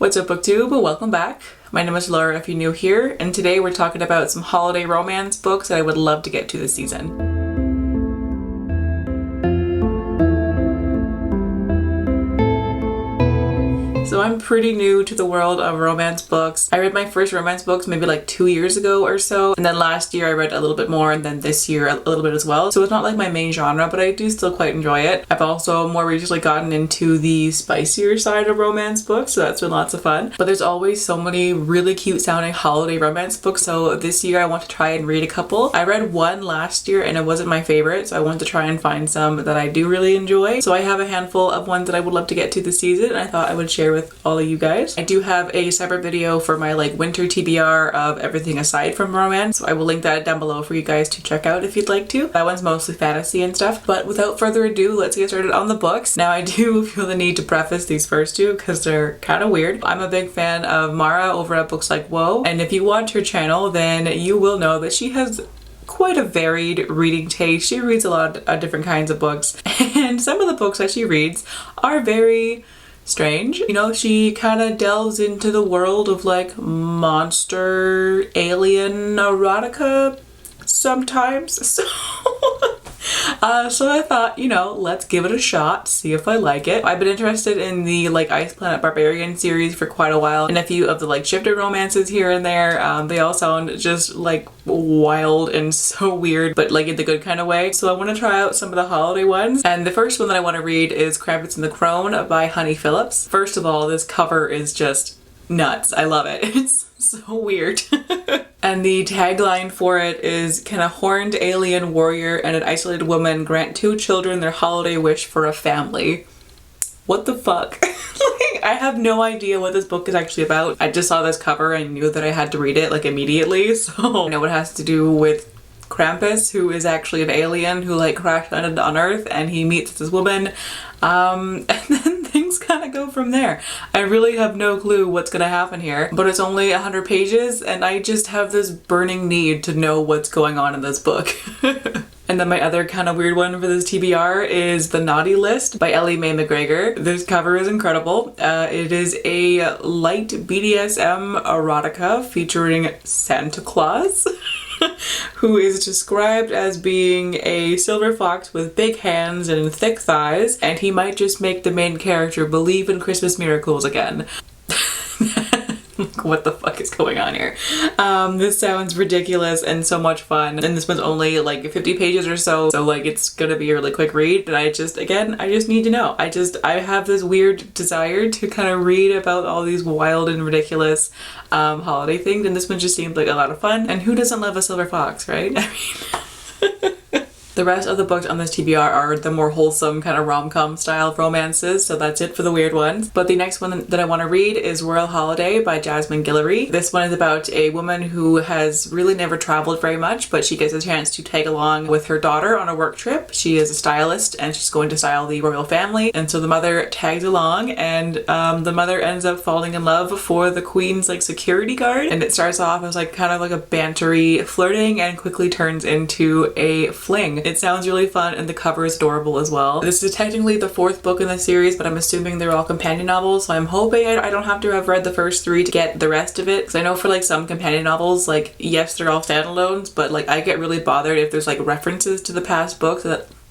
What's up, booktube? Welcome back. My name is Laura if you're new here, and today we're talking about some holiday romance books that I would love to get to this season. So I'm pretty new to the world of romance books. I read my first romance books maybe like 2 years ago or so, and then last year I read a little bit more, and then this year a little bit as well. So it's not like my main genre, but I do still quite enjoy it. I've also more recently gotten into the spicier side of romance books, so that's been lots of fun. But there's always so many really cute sounding holiday romance books, so this year I want to try and read a couple. I read one last year and it wasn't my favorite, so I wanted to try and find some that I do really enjoy. So I have a handful of ones that I would love to get to this season, and I thought I would share with all of you guys. I do have a separate video for my winter TBR of everything aside from romance, so I will link that down below for you guys to check out if you'd like to. That one's mostly fantasy and stuff, but without further ado, let's get started on the books. Now I do feel the need to preface these first two because they're kind of weird. I'm a big fan of Mara over at Books Like Whoa, and if you watch her channel then you will know that she has quite a varied reading taste. She reads a lot of different kinds of books, and some of the books that she reads are very strange. You know, she kind of delves into the world of monster, alien erotica sometimes. So I thought, let's give it a shot, see if I like it. I've been interested in the Planet Barbarians series for quite a while, and a few of the shifter romances here and there. They all sound just wild and so weird, but in the good kind of way. So I want to try out some of the holiday ones. And the first one that I want to read is Krampus and the Crone by Phillips. First of all, this cover is just nuts. I love it. It's so weird. And the tagline for it is, "Can a horned alien warrior and an isolated woman grant two children their holiday wish for a family?" What the fuck? I have no idea what this book is actually about. I just saw this cover and knew that I had to read it immediately. So I know it has to do with Krampus, who is actually an alien who crash landed on Earth, and he meets this woman, and then things kind of go from there. I really have no clue what's gonna happen here, but it's only 100 pages and I just have this burning need to know what's going on in this book. And then my other kind of weird one for this TBR is The Naughty List by Ellie MacGreggor. This cover is incredible. It is a light BDSM erotica featuring Santa Claus, who is described as being a silver fox with big hands and thick thighs, and he might just make the main character believe in Christmas miracles again. What the fuck is going on here? This sounds ridiculous and so much fun, and this one's only 50 pages or so, so it's gonna be a really quick read. And I just need to know. I have this weird desire to kind of read about all these wild and ridiculous holiday things, and this one just seemed like a lot of fun. And who doesn't love a silver fox, right? I mean, the rest of the books on this TBR are the more wholesome kind of rom-com style of romances, so that's it for the weird ones. But the next one that I want to read is Royal Holiday by Jasmine Guillory. This one is about a woman who has really never traveled very much, but she gets a chance to tag along with her daughter on a work trip. She is a stylist and she's going to style the royal family, and so the mother tags along, and the mother ends up falling in love for the queen's security guard, and it starts off as kind of a bantery flirting and quickly turns into a fling. It sounds really fun, and the cover is adorable as well. This is technically the 4th book in the series, but I'm assuming they're all companion novels, so I'm hoping I don't have to have read the first 3 to get the rest of it, because I know for some companion novels, yes, they're all standalones, but I get really bothered if there's references to the past books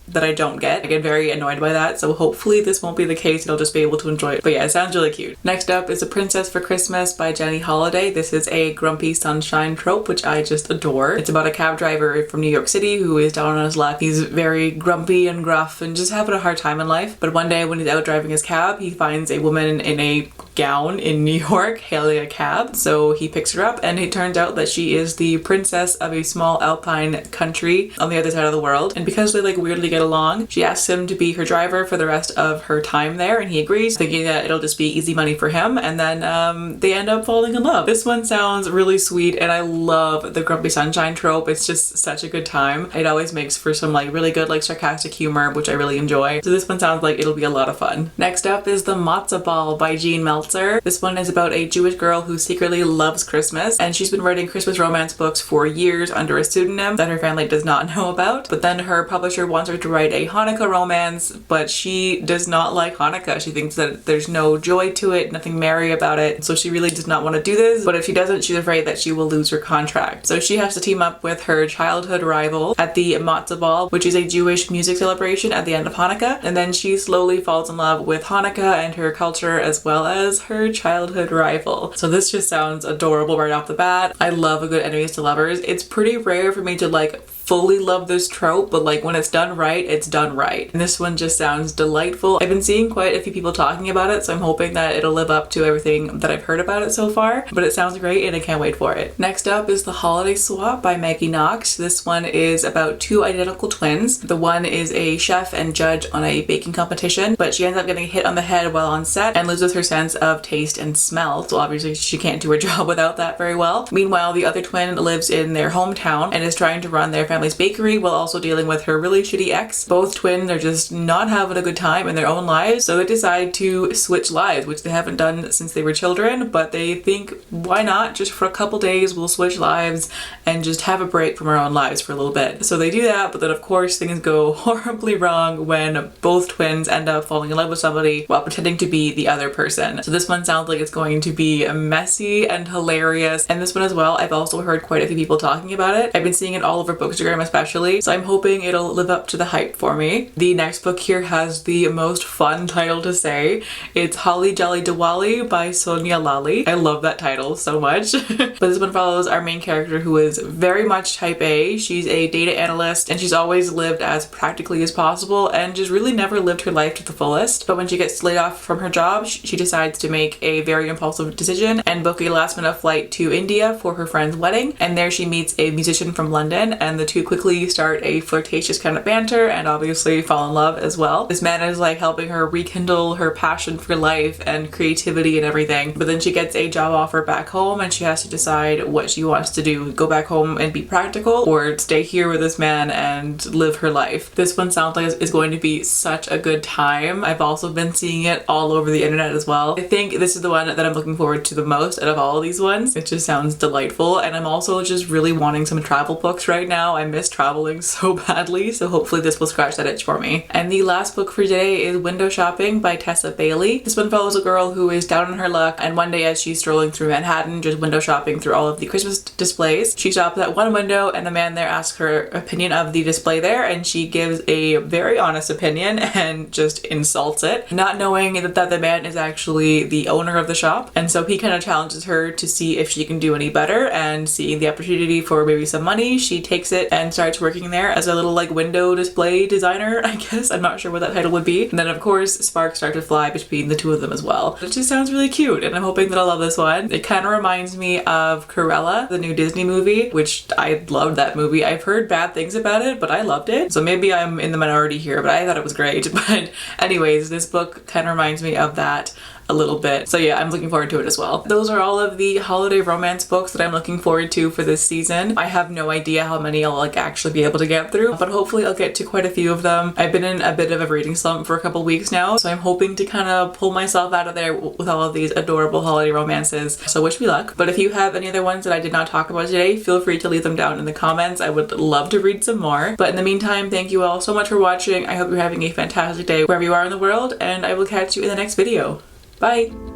that I don't get. I get very annoyed by that, so hopefully this won't be the case and I'll just be able to enjoy it. But yeah, it sounds really cute. Next up is A Princess for Christmas by Jenny Holiday. This is a grumpy sunshine trope, which I just adore. It's about a cab driver from New York City who is down on his luck. He's very grumpy and gruff and just having a hard time in life. But one day when he's out driving his cab, he finds a woman in a gown in New York hailing a cab. So he picks her up, and it turns out that she is the princess of a small alpine country on the other side of the world. And because they weirdly get along, she asks him to be her driver for the rest of her time there, and he agrees, thinking that it'll just be easy money for him. And then they end up falling in love. This one sounds really sweet, and I love the grumpy sunshine trope. It's just such a good time. It always makes for some really good sarcastic humor, which I really enjoy. So this one sounds like it'll be a lot of fun. Next up is The Matzo Ball by Meltzer. Meltzer. This one is about a Jewish girl who secretly loves Christmas, and she's been writing Christmas romance books for years under a pseudonym that her family does not know about. But then her publisher wants her to write a Hanukkah romance, but she does not like Hanukkah. She thinks that there's no joy to it, nothing merry about it, so she really does not want to do this. But if she doesn't, she's afraid that she will lose her contract. So she has to team up with her childhood rival at the Matzo Ball, which is a Jewish music celebration at the end of Hanukkah, and then she slowly falls in love with Hanukkah and her culture as well as her childhood rival. So this just sounds adorable right off the bat. I love a good enemies to lovers. It's pretty rare for me to like fully love this trope, but like when it's done right, it's done right. And this one just sounds delightful. I've been seeing quite a few people talking about it, so I'm hoping that it'll live up to everything that I've heard about it so far, but it sounds great and I can't wait for it. Next up is The Holiday Swap by Maggie Knox. This one is about two identical twins. The one is a chef and judge on a baking competition, but she ends up getting hit on the head while on set and loses her sense of taste and smell, so obviously she can't do her job without that very well. Meanwhile, the other twin lives in their hometown and is trying to run their family's bakery while also dealing with her really shitty ex. Both twins are just not having a good time in their own lives, so they decide to switch lives, which they haven't done since they were children, but they think, why not? Just for a couple days we'll switch lives and just have a break from our own lives for a little bit. So they do that, but then of course things go horribly wrong when both twins end up falling in love with somebody while pretending to be the other person. So this one sounds like it's going to be messy and hilarious, and this one as well, I've also heard quite a few people talking about it. I've been seeing it all over Bookstagram especially, so I'm hoping it'll live up to the hype for me. The next book here has the most fun title to say. It's Holly Jolly Diwali by Sonya Lalli. I love that title so much. But this one follows our main character, who is very much type A. She's a data analyst and she's always lived as practically as possible and just really never lived her life to the fullest. But when she gets laid off from her job, she decides to make a very impulsive decision and book a last minute flight to India for her friend's wedding, and there she meets a musician from London, and the two quickly start a flirtatious kind of banter and obviously fall in love as well. This man is like helping her rekindle her passion for life and creativity and everything, but then she gets a job offer back home and she has to decide what she wants to do: go back home and be practical or stay here with this man and live her life. This one sounds like it's going to be such a good time. I've also been seeing it all over the internet as well. I think this is the one that I'm looking forward to the most out of all of these ones. It just sounds delightful, and I'm also just really wanting some travel books right now. I miss traveling so badly, so hopefully this will scratch that itch for me. And the last book for today is Window Shopping by Tessa Bailey. This one follows a girl who is down on her luck, and one day as she's strolling through Manhattan just window shopping through all of the Christmas displays, she stops at one window and the man there asks her opinion of the display there, and she gives a very honest opinion and just insults it, not knowing that the man is actually the owner of the shop. And so he kind of challenges her to see if she can do any better, and seeing the opportunity for maybe some money, she takes it and starts working there as a little like window display designer, I guess. I'm not sure what that title would be. And then of course sparks start to fly between the two of them as well. It just sounds really cute, and I'm hoping that I'll love this one. It kind of reminds me of Cruella, the new Disney movie, which I loved that movie. I've heard bad things about it, but I loved it. So maybe I'm in the minority here, but I thought it was great. But anyways, this book kind of reminds me of that a little bit. So yeah, I'm looking forward to it as well. Those are all of the holiday romance books that I'm looking forward to for this season. I have no idea how many I'll like actually be able to get through, but hopefully I'll get to quite a few of them. I've been in a bit of a reading slump for a couple weeks now, so I'm hoping to kind of pull myself out of there with all of these adorable holiday romances. So wish me luck. But if you have any other ones that I did not talk about today, feel free to leave them down in the comments. I would love to read some more. But in the meantime, thank you all so much for watching. I hope you're having a fantastic day wherever you are in the world, and I will catch you in the next video. Bye!